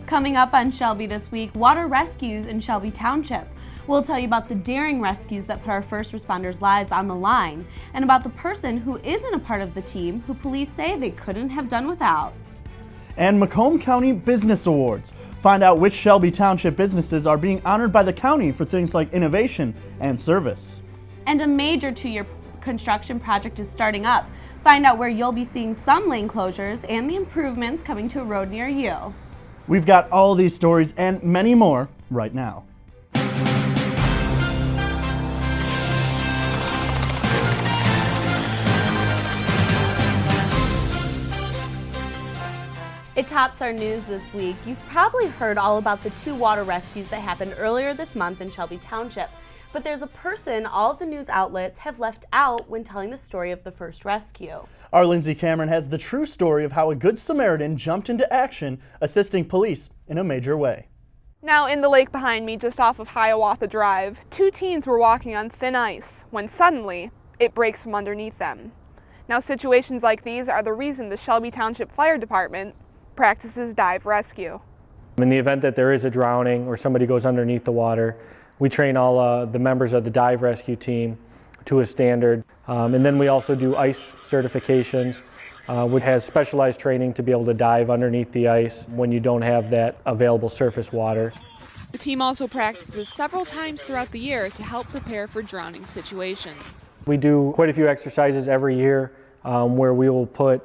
Coming up on Shelby this week, water rescues in Shelby Township. We'll tell you about the daring rescues that put our first responders' lives on the line, and about the person who isn't a part of the team who police say they couldn't have done without. And Macomb County Business Awards. Find out which Shelby Township businesses are being honored by the county for things like innovation and service. And a major two-year construction project is starting up. Find out where you'll be seeing some lane closures and the improvements coming to a road near you. We've got all these stories and many more right now. It tops our news this week. You've probably heard all about the 2 water rescues that happened earlier this month in Shelby Township. But there's a person all of the news outlets have left out when telling the story of the first rescue. Our Lindsay Cameron has the true story of how a good Samaritan jumped into action, assisting police in a major way. Now in the lake behind me, just off of Hiawatha Drive, 2 teens were walking on thin ice when suddenly it breaks from underneath them. Now situations like these are the reason the Shelby Township Fire Department practices dive rescue. In the event that there is a drowning or somebody goes underneath the water, we train all the members of the dive rescue team to a standard. And then we also do ice certifications, which has specialized training to be able to dive underneath the ice when you don't have that available surface water. The team also practices several times throughout the year to help prepare for drowning situations. We do quite a few exercises every year where we will put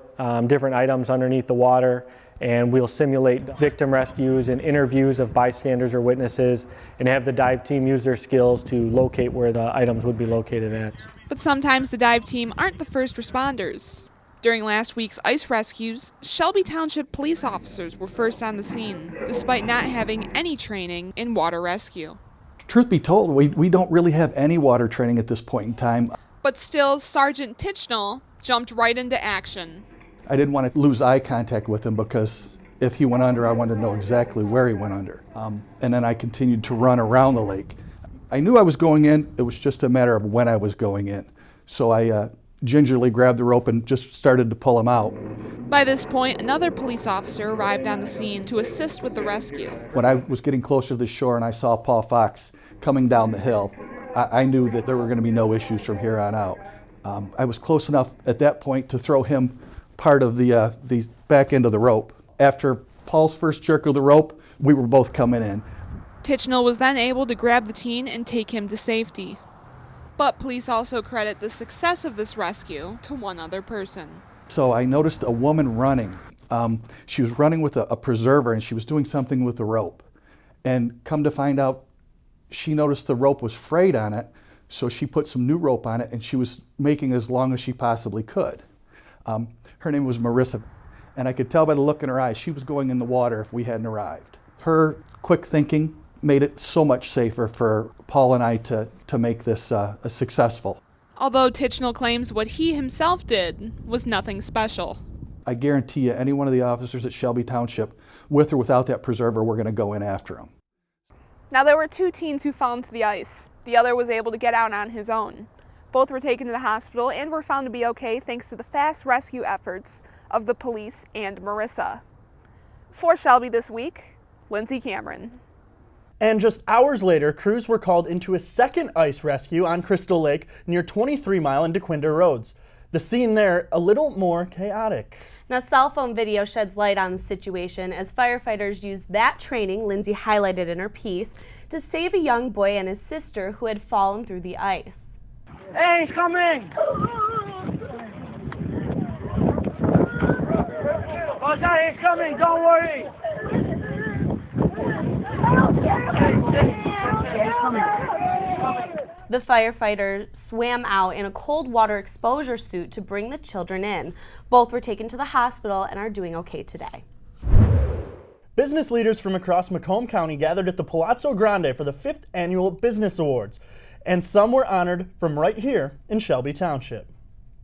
different items underneath the water, and we'll simulate victim rescues and interviews of bystanders or witnesses and have the dive team use their skills to locate where the items would be located at. But sometimes the dive team aren't the first responders. During last week's ice rescues, Shelby Township police officers were first on the scene, despite not having any training in water rescue. Truth be told, we don't really have any water training at this point in time. But still, Sergeant Tichnell jumped right into action. I didn't want to lose eye contact with him because if he went under, I wanted to know exactly where he went under. And then I continued to run around the lake. I knew I was going in, it was just a matter of when I was going in. So I gingerly grabbed the rope and just started to pull him out. By this point, another police officer arrived on the scene to assist with the rescue. When I was getting closer to the shore and I saw Paul Fox coming down the hill, I knew that there were going to be no issues from here on out. I was close enough at that point to throw him part of the back end of the rope. After Paul's first jerk of the rope, we were both coming in. Tichnell was then able to grab the teen and take him to safety. But police also credit the success of this rescue to one other person. So I noticed a woman running. She was running with a preserver and she was doing something with the rope. And come to find out, she noticed the rope was frayed on it, so she put some new rope on it and she was making as long as she possibly could. Her name was Marissa, and I could tell by the look in her eyes she was going in the water if we hadn't arrived. Her quick thinking made it so much safer for Paul and I to make this successful. Although Tichnell claims what he himself did was nothing special. I guarantee you, any one of the officers at Shelby Township, with or without that preserver, we're going to go in after them. Now there were 2 teens who fell into the ice. The other was able to get out on his own. Both were taken to the hospital and were found to be okay thanks to the fast rescue efforts of the police and Marissa. For Shelby this week, Lindsay Cameron. And just hours later, crews were called into a second ice rescue on Crystal Lake near 23 Mile and DeQuinder Roads. The scene there, a little more chaotic. Now, cell phone video sheds light on the situation as firefighters used that training Lindsay highlighted in her piece to save a young boy and his sister who had fallen through the ice. Hey, he's coming! What's that? He's coming, don't worry! The firefighter swam out in a cold water exposure suit to bring the children in. Both were taken to the hospital and are doing okay today. Business leaders from across Macomb County gathered at the Palazzo Grande for the 5th Annual Business Awards, and some were honored from right here in Shelby Township.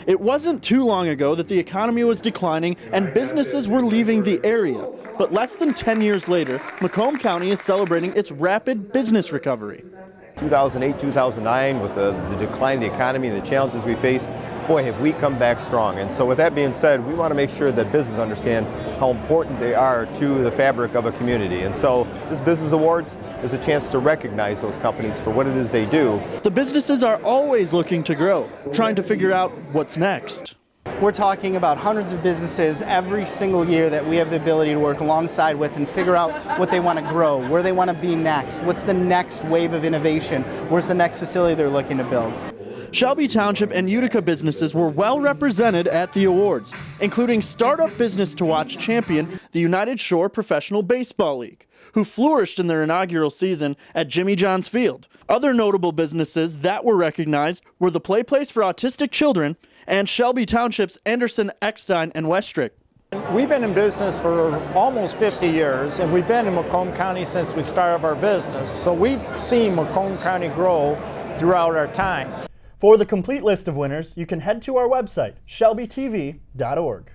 It wasn't too long ago that the economy was declining and businesses were leaving the area. But less than 10 years later, Macomb County is celebrating its rapid business recovery. 2008, 2009, with the decline in the economy and the challenges we faced, boy, have we come back strong. And so with that being said, we want to make sure that businesses understand how important they are to the fabric of a community. And so this Business Awards is a chance to recognize those companies for what it is they do. The businesses are always looking to grow, trying to figure out what's next. We're talking about hundreds of businesses every single year that we have the ability to work alongside with and figure out what they want to grow, where they want to be next, what's the next wave of innovation, where's the next facility they're looking to build. Shelby Township and Utica businesses were well represented at the awards, including Startup Business to Watch champion, the United Shore Professional Baseball League, who flourished in their inaugural season at Jimmy John's Field. Other notable businesses that were recognized were the Play Place for Autistic Children and Shelby Township's Anderson, Eckstein, and Westrick. We've been in business for almost 50 years, and we've been in Macomb County since we started our business. So we've seen Macomb County grow throughout our time. For the complete list of winners, you can head to our website, shelbytv.org.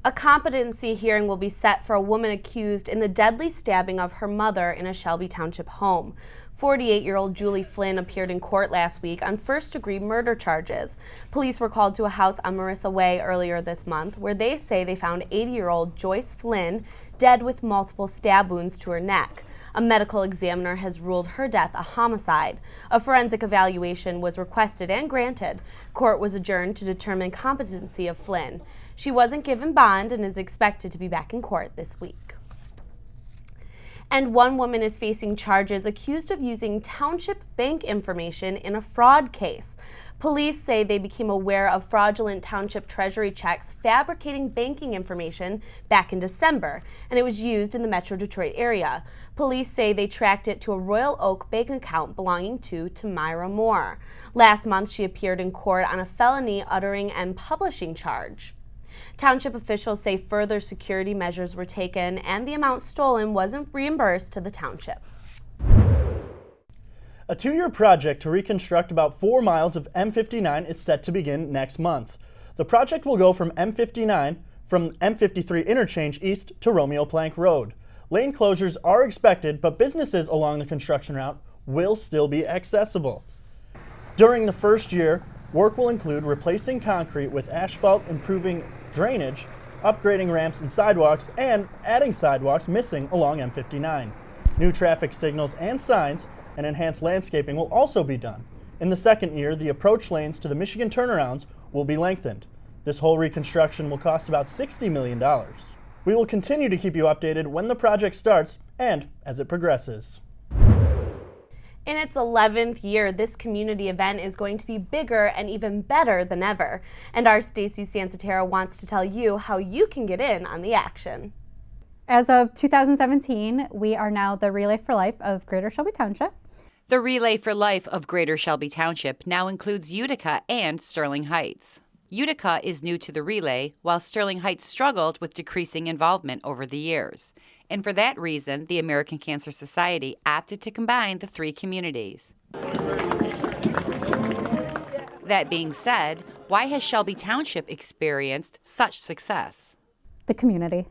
A competency hearing will be set for a woman accused in the deadly stabbing of her mother in a Shelby Township home. 48-year-old Julie Flynn appeared in court last week on first-degree murder charges. Police were called to a house on Marissa Way earlier this month, where they say they found 80-year-old Joyce Flynn dead with multiple stab wounds to her neck. A medical examiner has ruled her death a homicide. A forensic evaluation was requested and granted. Court was adjourned to determine competency of Flynn. She wasn't given bond and is expected to be back in court this week. And one woman is facing charges accused of using township bank information in a fraud case. Police say they became aware of fraudulent township treasury checks fabricating banking information back in December, and it was used in the Metro Detroit area. Police say they tracked it to a Royal Oak bank account belonging to Tamira Moore. Last month, she appeared in court on a felony uttering and publishing charge. Township officials say further security measures were taken and the amount stolen wasn't reimbursed to the township. A 2-year project to reconstruct about 4 miles of M59 is set to begin next month. The project will go from M53 interchange east to Romeo Plank Road. Lane closures are expected, but businesses along the construction route will still be accessible. During the first year, work will include replacing concrete with asphalt, improving drainage, upgrading ramps and sidewalks, and adding sidewalks missing along M59. New traffic signals and signs and enhanced landscaping will also be done. In the second year, the approach lanes to the Michigan turnarounds will be lengthened. This whole reconstruction will cost about $60 million. We will continue to keep you updated when the project starts and as it progresses. In its 11th year, this community event is going to be bigger and even better than ever. And our Stacey Sansatera wants to tell you how you can get in on the action. As of 2017, we are now the Relay for Life of Greater Shelby Township. The Relay for Life of Greater Shelby Township now includes Utica and Sterling Heights. Utica is new to the relay, while Sterling Heights struggled with decreasing involvement over the years. And for that reason, the American Cancer Society opted to combine the 3 communities. That being said, why has Shelby Township experienced such success? The community.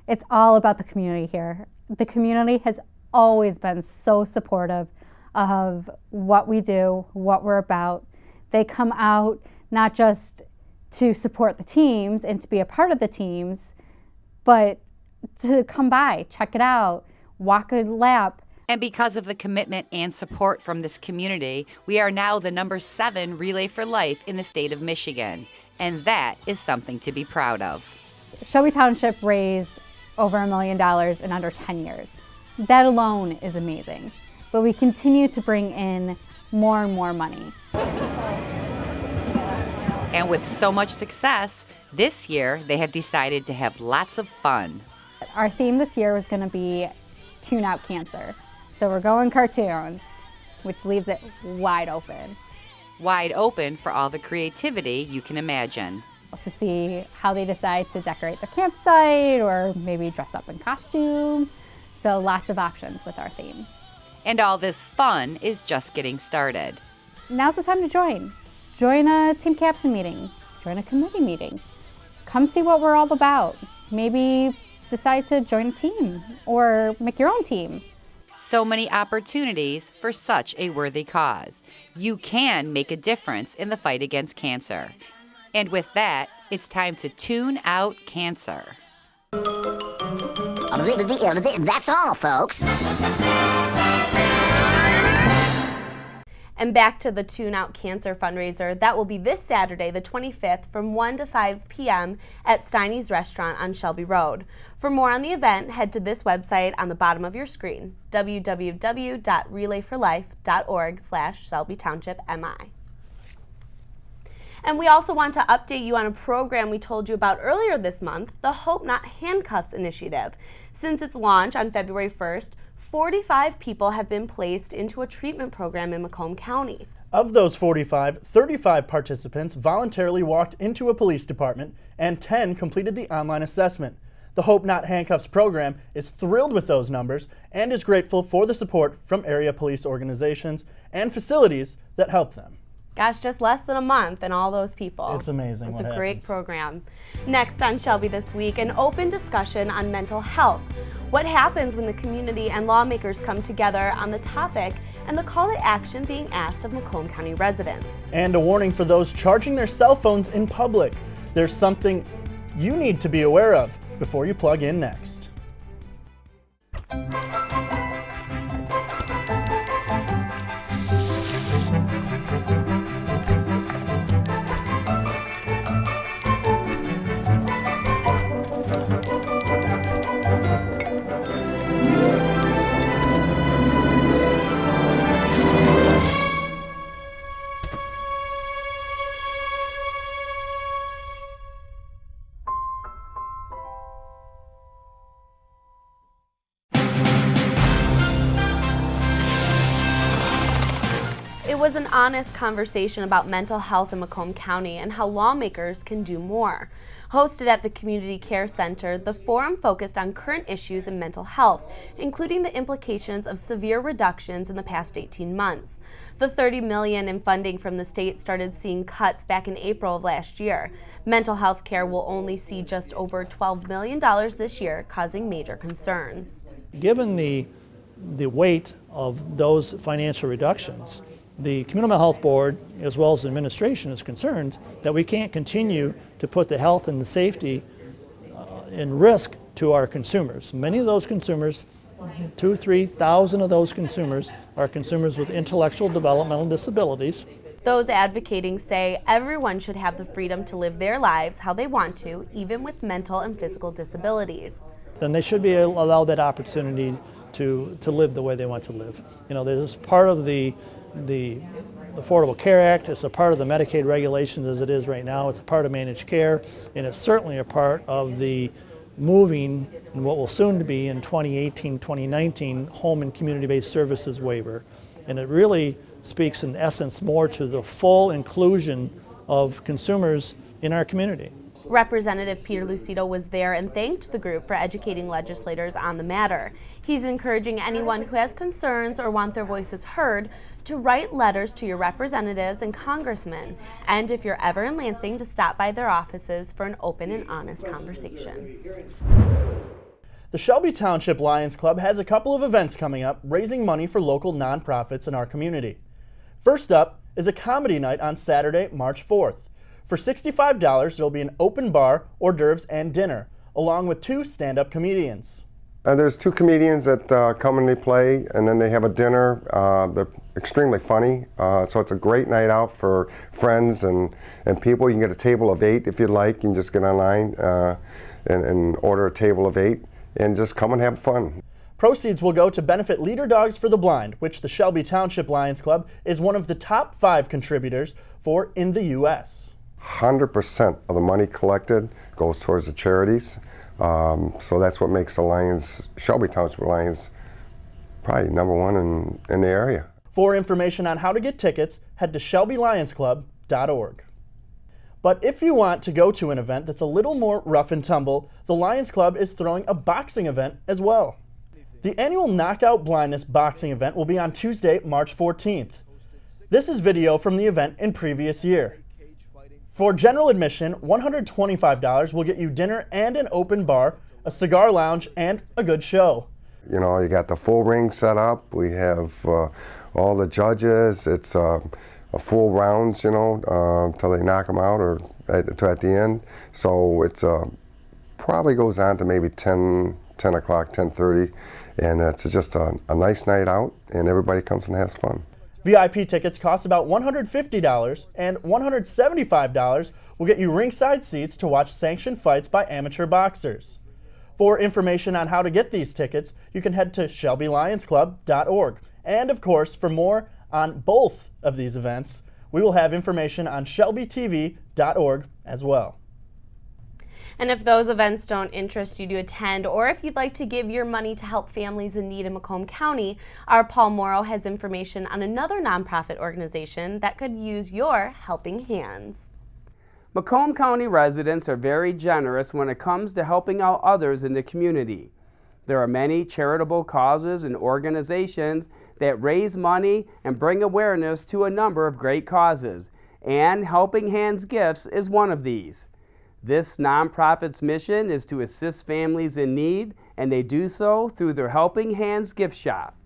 It's all about the community here. The community has always been so supportive of what we do, what we're about. They come out not just to support the teams and to be a part of the teams, but to come by, check it out, walk a lap. And because of the commitment and support from this community, we are now the number 7 Relay for Life in the state of Michigan. And that is something to be proud of. Shelby Township raised over $1 million in under 10 years. That alone is amazing. But we continue to bring in more and more money. And with so much success, this year they have decided to have lots of fun. Our theme this year was going to be Tune Out Cancer. So we're going cartoons, which leaves it wide open. Wide open for all the creativity you can imagine. To see how they decide to decorate their campsite or maybe dress up in costume. So lots of options with our theme. And all this fun is just getting started. Now's the time to join. Join a team captain meeting, join a committee meeting. Come see what we're all about. Maybe decide to join a team or make your own team. So many opportunities for such a worthy cause. You can make a difference in the fight against cancer. And with that, it's time to tune out cancer. That's all, folks. And back to the Tune Out Cancer fundraiser. That will be this Saturday, the 25th, from 1 to 5 p.m. at Steiny's Restaurant on Shelby Road. For more on the event, head to this website on the bottom of your screen, www.relayforlife.org/Shelby Township MI. And we also want to update you on a program we told you about earlier this month, the Hope Not Handcuffs initiative. Since its launch on February 1st, 45 people have been placed into a treatment program in Macomb County. Of those 45, 35 participants voluntarily walked into a police department and 10 completed the online assessment. The Hope Not Handcuffs program is thrilled with those numbers and is grateful for the support from area police organizations and facilities that help them. Gosh, just less than a month and all those people. It's amazing. It's a great program. Next on Shelby this week, an open discussion on mental health. What happens when the community and lawmakers come together on the topic and the call to action being asked of Macomb County residents. And a warning for those charging their cell phones in public. There's something you need to be aware of before you plug in next. It was an honest conversation about mental health in Macomb County and how lawmakers can do more. Hosted at the Community Care Center, the forum focused on current issues in mental health, including the implications of severe reductions in the past 18 months. The $30 million in funding from the state started seeing cuts back in April of last year. Mental health care will only see just over $12 million this year, causing major concerns. Given the weight of those financial reductions, the Community Mental Health Board, as well as the administration, is concerned that we can't continue to put the health and the safety in risk to our consumers. Many of those consumers, 2,000-3,000 of those consumers, are consumers with intellectual developmental disabilities. Those advocating say everyone should have the freedom to live their lives how they want to, even with mental and physical disabilities. Then they should be allowed that opportunity to live the way they want to live. You know, this is part of the Affordable Care Act. It's a part of the Medicaid regulations as it is right now. It's a part of managed care, and it's certainly a part of the moving in what will soon to be in 2018-2019 home and community-based services waiver. And it really speaks in essence more to the full inclusion of consumers in our community. Representative Peter Lucido was there and thanked the group for educating legislators on the matter. He's encouraging anyone who has concerns or want their voices heard to write letters to your representatives and congressmen, and if you're ever in Lansing, to stop by their offices for an open and honest conversation. The Shelby Township Lions Club has a couple of events coming up, raising money for local nonprofits in our community. First up is a comedy night on Saturday, March 4th. For $65, there'll be an open bar, hors d'oeuvres, and dinner, along with 2 stand-up comedians. There's 2 comedians that come and they play, and then they have a dinner. They're extremely funny, so it's a great night out for friends and people. You can get a table of 8 if you'd like. You can just get online and order a table of 8 and just come and have fun. Proceeds will go to benefit Leader Dogs for the Blind, which the Shelby Township Lions Club is one of the top 5 contributors for in the U.S. 100% of the money collected goes towards the charities. So that's what makes the Lions, Shelby Township Lions, probably #1 in the area. For information on how to get tickets, head to shelbylionsclub.org. But if you want to go to an event that's a little more rough and tumble, the Lions Club is throwing a boxing event as well. The annual Knockout Blindness boxing event will be on Tuesday, March 14th. This is video from the event in previous year. For general admission, $125 will get you dinner and an open bar, a cigar lounge, and a good show. You know, you got the full ring set up. We have all the judges. It's a full rounds, you know, till they knock them out or at the end. So it's probably goes on to maybe 10 o'clock, 10:30, and it's just a nice night out, and everybody comes and has fun. VIP tickets cost about $150, and $175 will get you ringside seats to watch sanctioned fights by amateur boxers. For information on how to get these tickets, you can head to shelbylionsclub.org. And of course, for more on both of these events, we will have information on shelbytv.org as well. And if those events don't interest you to attend, or if you'd like to give your money to help families in need in Macomb County, our Paul Morrow has information on another nonprofit organization that could use your helping hands. Macomb County residents are very generous when it comes to helping out others in the community. There are many charitable causes and organizations that raise money and bring awareness to a number of great causes, and Helping Hands Gifts is one of these. This nonprofit's mission is to assist families in need, and they do so through their Helping Hands gift shop.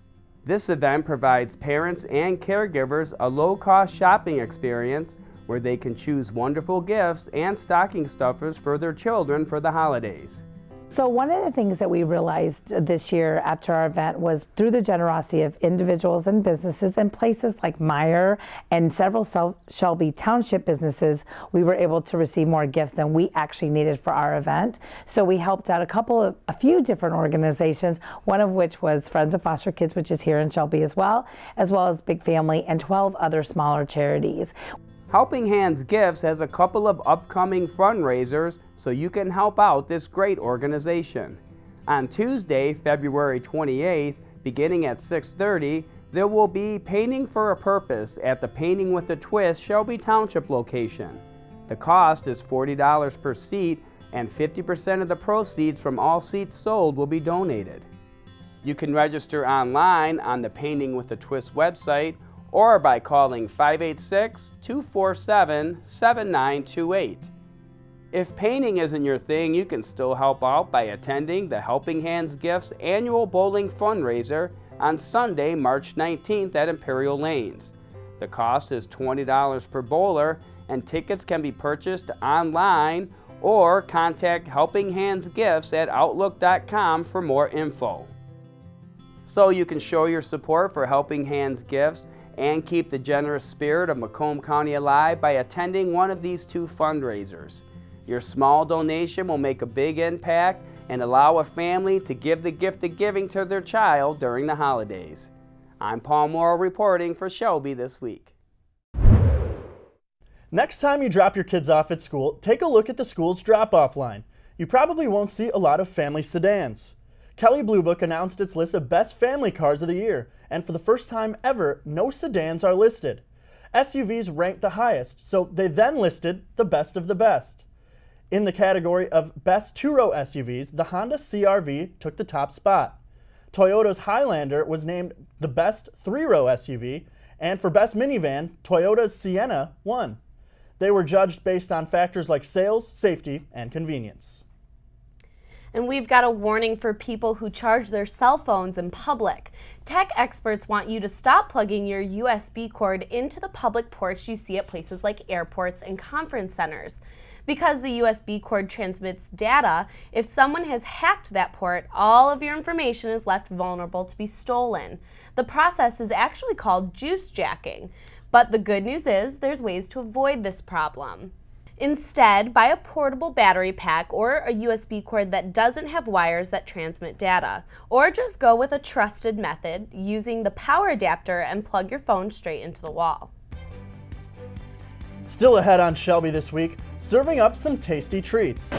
This event provides parents and caregivers a low-cost shopping experience where they can choose wonderful gifts and stocking stuffers for their children for the holidays. So one of the things that we realized this year after our event was through the generosity of individuals and businesses and places like Meyer and several Shelby Township businesses, we were able to receive more gifts than we actually needed for our event. So we helped out a few different organizations, one of which was Friends of Foster Kids, which is here in Shelby as well as Big Family and 12 other smaller charities. Helping Hands Gifts has a couple of upcoming fundraisers so you can help out this great organization. On Tuesday, February 28th, beginning at 6:30, there will be Painting for a Purpose at the Painting with a Twist Shelby Township location. The cost is $40 per seat, and 50% of the proceeds from all seats sold will be donated. You can register online on the Painting with a Twist website or by calling 586-247-7928. If painting isn't your thing, you can still help out by attending the Helping Hands Gifts annual bowling fundraiser on Sunday, March 19th at Imperial Lanes. The cost is $20 per bowler, and tickets can be purchased online or contact Helping Hands Gifts at outlook.com for more info. So you can show your support for Helping Hands Gifts and keep the generous spirit of Macomb County alive by attending one of these two fundraisers. Your small donation will make a big impact and allow a family to give the gift of giving to their child during the holidays. I'm Paul Morrow reporting for Shelby This Week. Next time you drop your kids off at school, take a look at the school's drop-off line. You probably won't see a lot of family sedans. Kelley Blue Book announced its list of best family cars of the year, and for the first time ever, no sedans are listed. SUVs ranked the highest, so they then listed the best of the best. In the category of best two-row SUVs, the Honda CR-V took the top spot. Toyota's Highlander was named the best three-row SUV, and for best minivan, Toyota's Sienna won. They were judged based on factors like sales, safety, and convenience. And we've got a warning for people who charge their cell phones in public. Tech experts want you to stop plugging your USB cord into the public ports you see at places like airports and conference centers. Because the USB cord transmits data, if someone has hacked that port, all of your information is left vulnerable to be stolen. The process is actually called juice jacking. But the good news is there's ways to avoid this problem. Instead, buy a portable battery pack or a USB cord that doesn't have wires that transmit data. Or just go with a trusted method using the power adapter and plug your phone straight into the wall. Still ahead on Shelby This Week, serving up some tasty treats.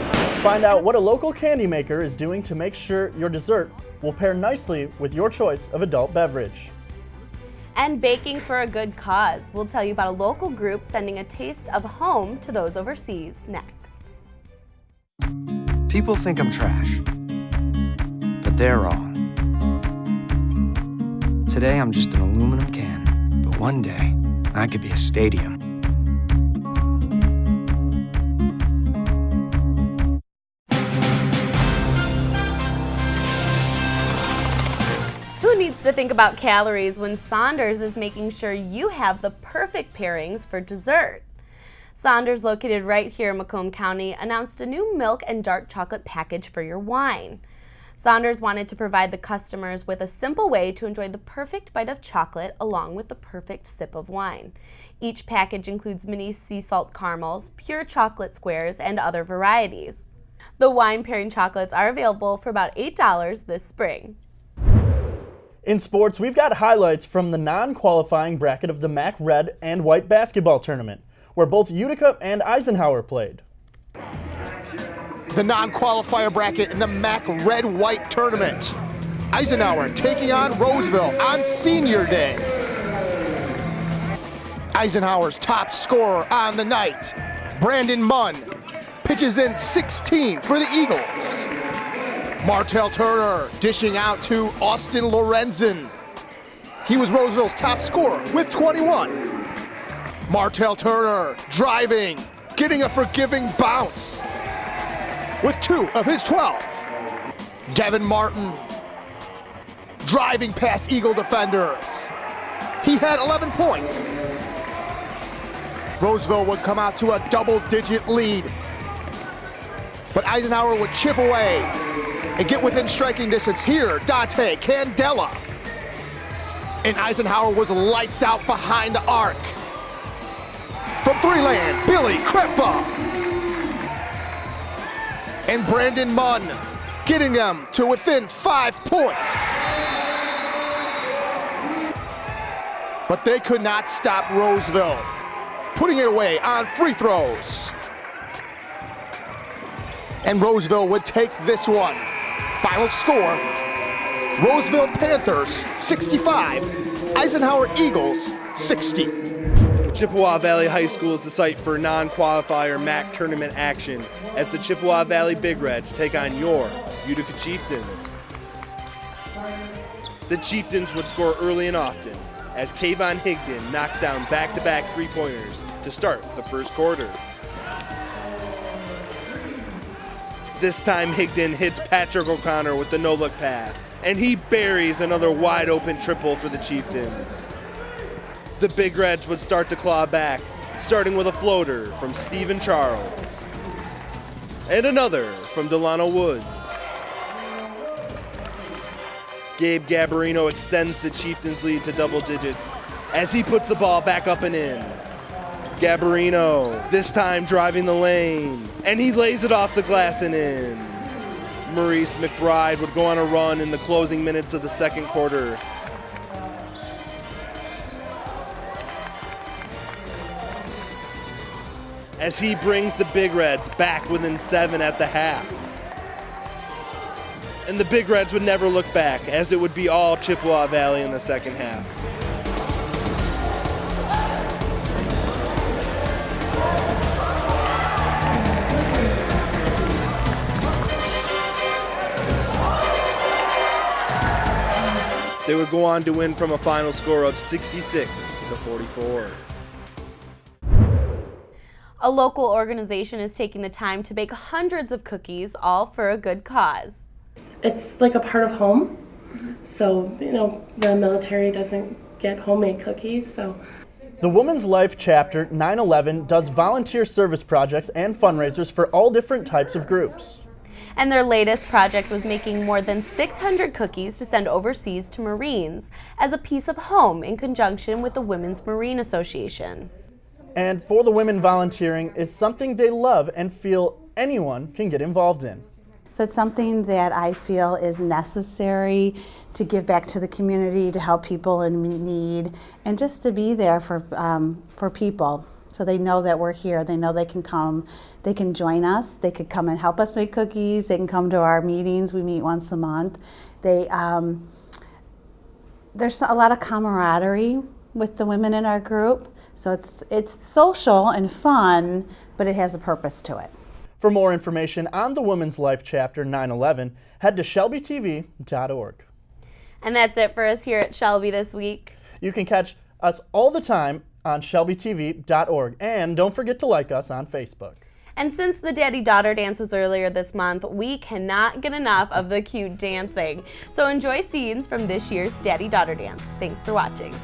Find out what a local candy maker is doing to make sure your dessert will pair nicely with your choice of adult beverage. And baking for a good cause. We'll tell you about a local group sending a taste of home to those overseas next. People think I'm trash, but they're wrong. Today I'm just an aluminum can, but one day I could be a stadium. to think about calories when Saunders is making sure you have the perfect pairings for dessert. Saunders, located right here in Macomb County, announced a new milk and dark chocolate package for your wine. Saunders wanted to provide the customers with a simple way to enjoy the perfect bite of chocolate along with the perfect sip of wine. Each package includes mini sea salt caramels, pure chocolate squares, and other varieties. The wine pairing chocolates are available for about $8 this spring. In sports, we've got highlights from the non-qualifying bracket of the MAC Red and White basketball tournament, where both Utica and Eisenhower played. The non-qualifier bracket in the MAC Red-White tournament. Eisenhower taking on Roseville on Senior Day. Eisenhower's top scorer on the night, Brandon Munn, pitches in 16 for the Eagles. Martell Turner dishing out to Austin Lorenzen. He was Roseville's top scorer with 21. Martell Turner driving, getting a forgiving bounce with 2 of his 12. Devin Martin driving past Eagle defenders. He had 11 points. Roseville would come out to a double-digit lead, but Eisenhower would chip away and get within striking distance here. Dante Candela. And Eisenhower was lights out behind the arc. From three-land, Billy Crepa. And Brandon Munn getting them to within 5 points. But they could not stop Roseville, putting it away on free throws. And Roseville would take this one. Final score, Roseville Panthers 65, Eisenhower Eagles 60. Chippewa Valley High School is the site for non-qualifier MAC tournament action as the Chippewa Valley Big Reds take on your Utica Chieftains. The Chieftains would score early and often as Kayvon Higdon knocks down back-to-back three-pointers to start the first quarter. This time Higdon hits Patrick O'Connor with the no-look pass, and he buries another wide-open triple for the Chieftains. The Big Reds would start to claw back, starting with a floater from Stephen Charles, and another from Delano Woods. Gabe Gabarino extends the Chieftains' lead to double digits as he puts the ball back up and in. Gabarino, this time driving the lane, and he lays it off the glass and in. Maurice McBride would go on a run in the closing minutes of the second quarter. As he brings the Big Reds back within 7 at the half. And the Big Reds would never look back, as it would be all Chippewa Valley in the second half. They would go on to win from a final score of 66-44. A local organization is taking the time to bake hundreds of cookies, all for a good cause. It's like a part of home. So, the military doesn't get homemade cookies, so. The Women's Life Chapter 9/11 does volunteer service projects and fundraisers for all different types of groups. And their latest project was making more than 600 cookies to send overseas to Marines as a piece of home in conjunction with the Women's Marine Association. And for the women, volunteering is something they love and feel anyone can get involved in. So it's something that I feel is necessary to give back to the community, to help people in need, and just to be there for people. So they know that we're here, they know they can come, they can join us, they could come and help us make cookies, they can come to our meetings, we meet once a month. There's a lot of camaraderie with the women in our group, so it's social and fun, but it has a purpose to it. For more information on the Women's Life Chapter 9/11, head to shelbytv.org. And that's it for us here at Shelby this week. You can catch us all the time on shelbytv.org, and don't forget to like us on Facebook. And since the daddy-daughter dance was earlier this month, we cannot get enough of the cute dancing. So enjoy scenes from this year's daddy-daughter dance. Thanks for watching.